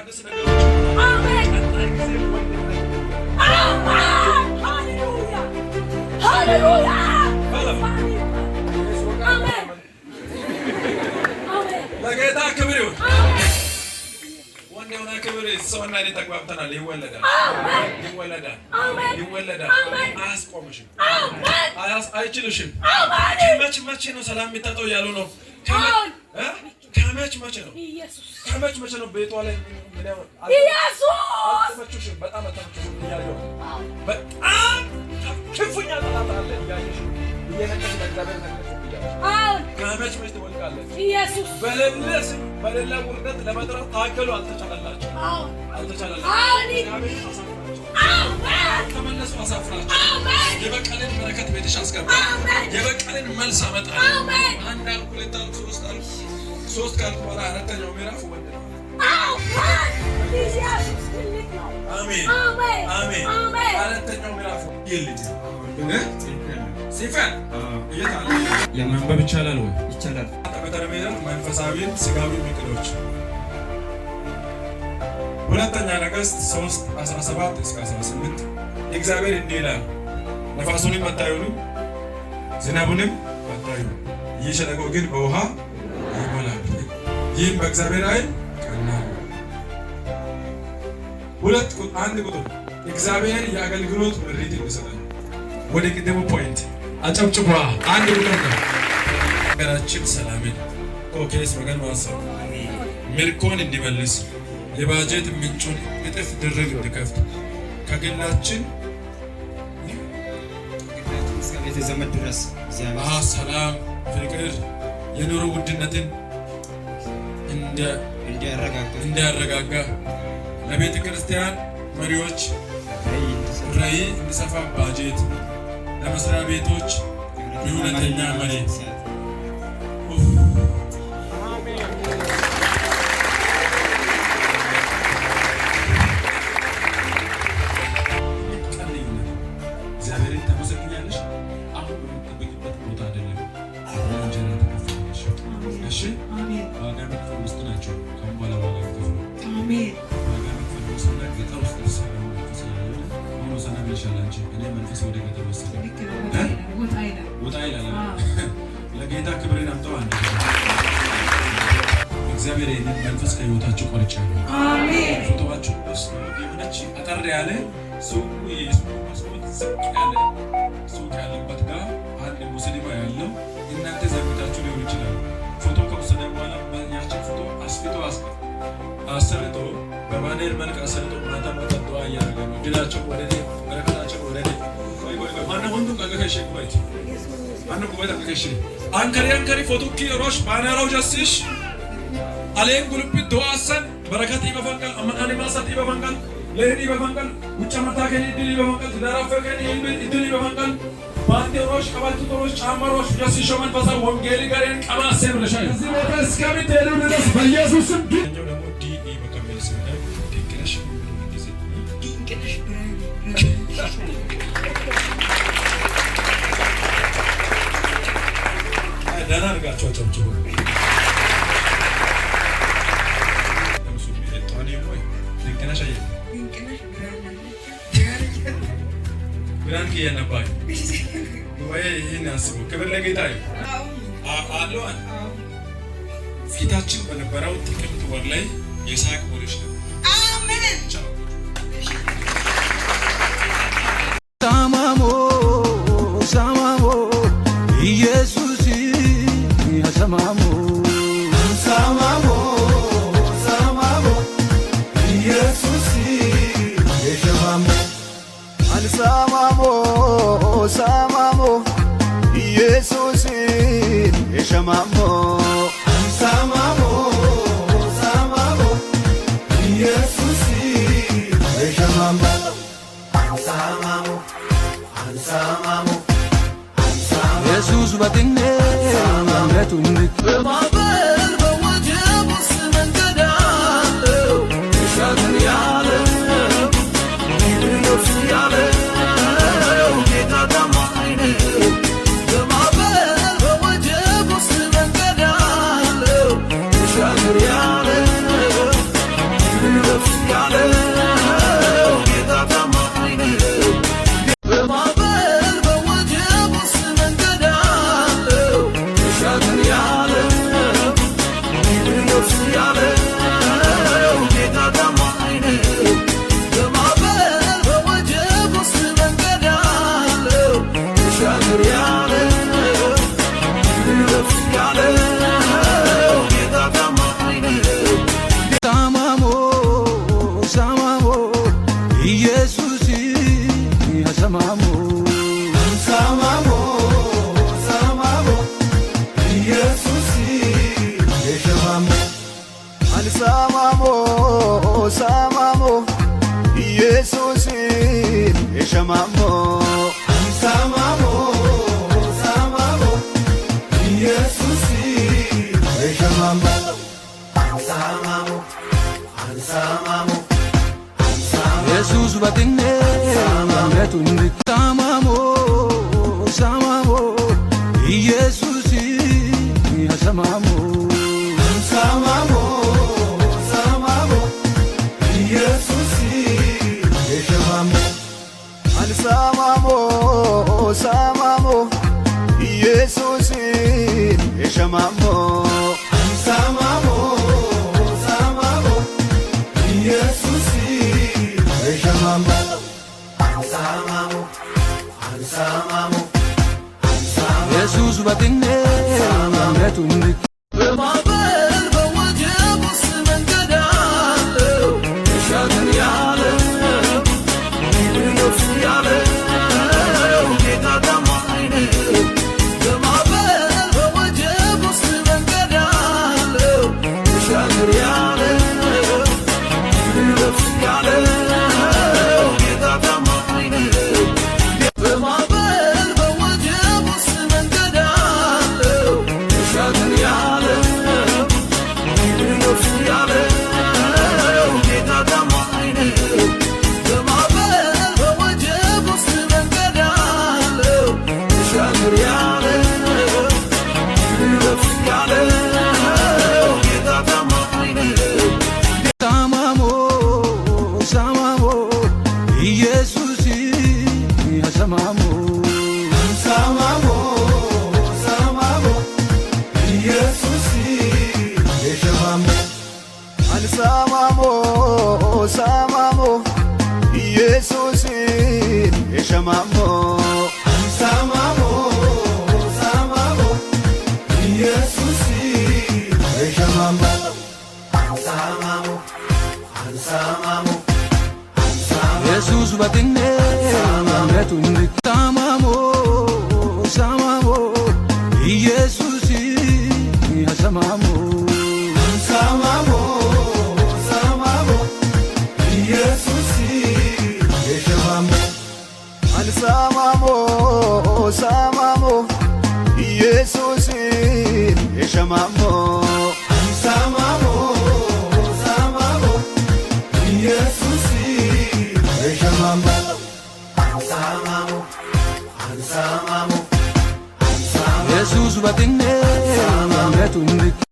አዳዲስ ነገሮች አሜን ሃሌሉያ ሃሌሉያ አሜን ለጌታ ክብር ይሁን። ወንዴውና ክብር ሰውና እኔ ተግባብተናል። ይወለዳል ይወለዳል ይወለዳል። አያስቆምሽም፣ አይችልሽም። መቼ ነው ሰላም የሚታጠው እያሉ ነው። ከመቼ ነው ኢየሱስ ከመቼ ነው ቤቷ ላይ ኢየሱስ አልተመቸሽም። በጣም አልተመቸሽም እያየሁ በጣም ክፉኛ ጠላት አለ እያየሽ እየነቀሽ ለእግዚአብሔር ነቀሽ ከመቼ ትወልቃለች ኢየሱስ በሌላ ውርደት ለመጥራት ታገሉ። አልተቻላላችሁ ተመለሱ። አሳፍራችሁ የበቀልን በረከት ቤትሽ አስገባ። የበቀልን መልስ አመጣለሁ። አንድ አልኩ፣ ሁለት አልኩ፣ ሶስት ካልኩ በኋላ አራተኛው ምዕራፍ ወንድ ነው። አሜን አሜን። አራተኛው ምዕራፍ ይልጅ ሲፈን እየታለ ለማንበብ ይቻላል ወይ? ይቻላል። በተረመደን መንፈሳዊን ስጋዊ ምክሮች ሁለተኛ ነገሥት 3:17 እስከ 18 እግዚአብሔር እንዲህ ይላል፣ ነፋሱንም አታዩም፣ ዝናቡንም አታዩም፣ ይህ ሸለቆ ግን በውሃ ይሞላል። ይህም በእግዚአብሔር ዓይን ቀና ነው። አንድ ቁጥር እግዚአብሔር የአገልግሎት ምሪት ይሰጣል። ወደ ቅድሙ ፖይንት አጨብጭቧ። አንድ ቁጥር ነው። ሀገራችን ሰላምን ኦኬስ ወገን ማሰብ ምርኮን እንዲመልስ የባጀት ምንጩን እጥፍ ድርብ እንዲከፍት ከግላችን እስከ ቤተ ዘመድ ድረስ ሰላም፣ ፍቅር፣ የኑሮ ውድነትን እንዲያረጋጋ ለቤተ ክርስቲያን መሪዎች ራዕይ እንዲሰፋ ባጀት ለመስሪያ ቤቶች የእውነተኛ መሬት እግዚአብሔርን ተመሰግኛለሽ። አሁን በምትጠበቂበት ቦታ አይደለም። እንጀራ ተከፍላለሽ። እሺ ዋጋ መክፈል ውስጥ ናቸው። ከአሁን በኋላ ዋጋ መክፈል ዋጋ መክፈል ውስጥ እና ገጠር ውስጥ ሆኖ ሰላም ይሻል አንቺ እኔ መንፈስ ወደ ገጠር ወሰደ ወጣ ይላል። ለጌታ ክብርን አምጠው አንድ እግዚአብሔር ይህንን መንፈስ ከህይወታችሁ ቆርጫለሁ። አሜን። ፎቶዋችሁ ውስጥ የሆነች አጠር ያለ ሱቅ መስኮት ዝቅ ያለ ሱቅ ያለበት ጋር አንድ ሙስሊም ያለው እናንተ ዘግታችሁ ሊሆን ይችላል። ፎቶ ከወሰደ በኋላ ያችን ፎቶ አስፍቶ አሰርቶ በባነር መልክ አሰርቶ ማታ መጠጧ እያደረገ ነው። ድላቸው ወደ እኔ፣ በረከታቸው ወደ እኔ። ማነው ሁንዱን ቀገከሽ ጉባኤት ማነው ጉባኤት ቀገከሽ አንከሪ ፎቶኪ ሮሽ ባነራው ጀስሽ አሌን ጉልብ ዶአሰን በረከት ይበፈንቀል አማካኒ ማሳት ይበፈንቀል ለህዲ ይበፈንቀል ውጭ መታከኒ ድል ይበፈንቀል ዳራፈከኒ ድል ይበፈንቀል ባንዴ ሮሽ ቀባልቱ ሮሽ ጫማሮሽ ጀስሽ መንፈሳ ወንጌል ጋርን ቀባሰ ብለሻል። እዚህ ቦታ እስከሚት ሄዱ ድረስ በኢየሱስም ዲኛው ደግሞ ዲኢ በከመል ስለ ዲንቅነሽ ብራን ደህና አድርጋችሁ አጨብጭቡ። ብራን ከየነባይ ወይ ይሄን አስቡ። ክብር ለጌታ ይሁን። አለዋን ፊታችን በነበረው ጥቅምት ወር ላይ የሳቅ ወርሽ ነው። አሜን። ሳማሞ ኢየሱስ ያሰማሞ ሳማሞ ኢየሱስ የሸማሞ አንሳማሞ ሳማሞ ኢየሱስ የሸማሞ አንሳማሞ ሳማሞ ኢየሱስ የሸማሞ አንሳማሞ አንሳማሞ ኢየሱስ በትኔ ማምለቱን በማበር በወጀብ ውስጥ መንገድ አለው እሻትን ያለ ኢየሱስ ያለ ጌታ ታማኝ ነው። በማበር በወጀብ ውስጥ Jesus batine metundi samamo samamo Jesus samamo samamo samamo Jesus samamo al samamo samamo Jesus samamo samamo samamo Jesus Jesus batine metundi በማዕበል በወጀብ ውስጥ መንገድ አለው ተሻገር ያለው ኢየሱስ ያለው ጌታ ታማኝ ነው። በማዕበል በወጀብ ውስጥ መንገድ አለው ተሻገር ያለው ኢየሱስ ያለው samamo Jesus samamo samamo samamo Jesus samamo samamo samamo Jesus batine metundi samamo samamo Jesus samamo samamo samamo samamo Jesus samamo samamo samamo Jesus samamo samamo samamo Jesus batine metundi